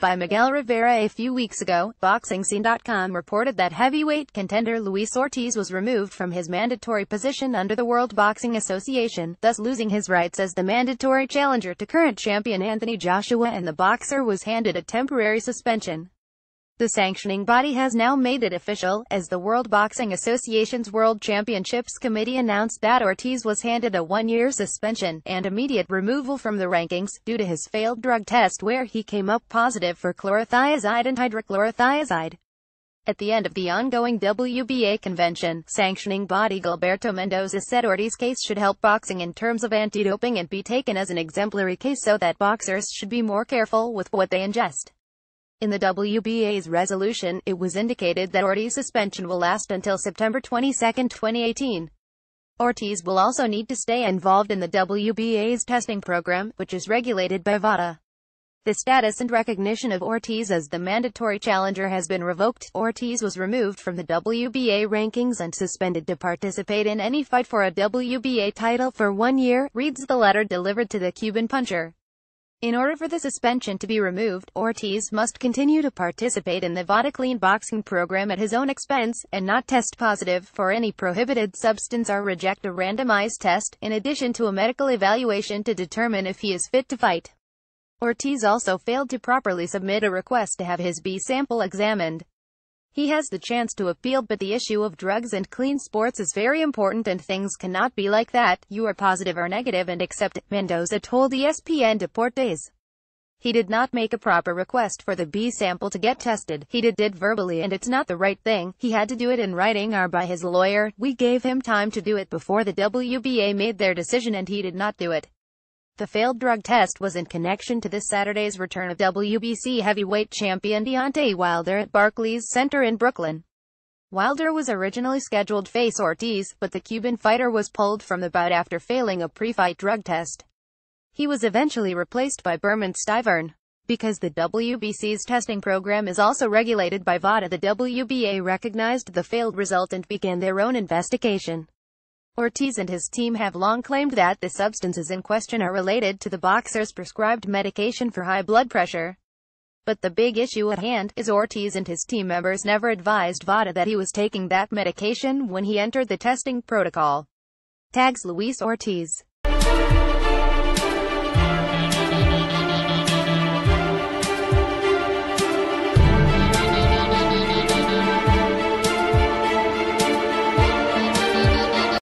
by Miguel Rivera A. few weeks ago, BoxingScene.com reported that heavyweight contender Luis Ortiz was removed from his mandatory position under the World Boxing Association, thus losing his rights as the mandatory challenger to current champion Anthony Joshua, and the boxer was handed a temporary suspension. The sanctioning body has now made it official, as the World Boxing Association's World Championships Committee announced that Ortiz was handed a one-year suspension and immediate removal from the rankings, due to his failed drug test where he came up positive for chlorothiazide and hydrochlorothiazide. At the end of the ongoing WBA convention, sanctioning body Gilberto Mendoza said Ortiz's case should help boxing in terms of anti-doping and be taken as an exemplary case so that boxers should be more careful with what they ingest. In the WBA's resolution, it was indicated that Ortiz's suspension will last until September 22, 2018. Ortiz will also need to stay involved in the WBA's testing program, which is regulated by VADA. The status and recognition of Ortiz as the mandatory challenger has been revoked. Ortiz was removed from the WBA rankings and suspended to participate in any fight for a WBA title for 1 year, reads the letter delivered to the Cuban puncher. In order for the suspension to be removed, Ortiz must continue to participate in the VADA Clean Boxing program at his own expense, and not test positive for any prohibited substance or reject a randomized test, in addition to a medical evaluation to determine if he is fit to fight. Ortiz also failed to properly submit a request to have his B sample examined. He has the chance to appeal, but the issue of drugs and clean sports is very important and things cannot be like that. You are positive or negative and accept it, Mendoza told ESPN Deportes. He did not make a proper request for the B sample to get tested. He did verbally, and it's not the right thing. He had to do it in writing or by his lawyer. We gave him time to do it before the WBA made their decision and he did not do it. The failed drug test was in connection to this Saturday's return of WBC heavyweight champion Deontay Wilder at Barclays Center in Brooklyn. Wilder was originally scheduled to face Ortiz, but the Cuban fighter was pulled from the bout after failing a pre-fight drug test. He was eventually replaced by Bermane Stiverne. Because the WBC's testing program is also regulated by VADA, the WBA recognized the failed result and began their own investigation. Ortiz and his team have long claimed that the substances in question are related to the boxer's prescribed medication for high blood pressure. But the big issue at hand is Ortiz and his team members never advised VADA that he was taking that medication when he entered the testing protocol. Tags Luis Ortiz.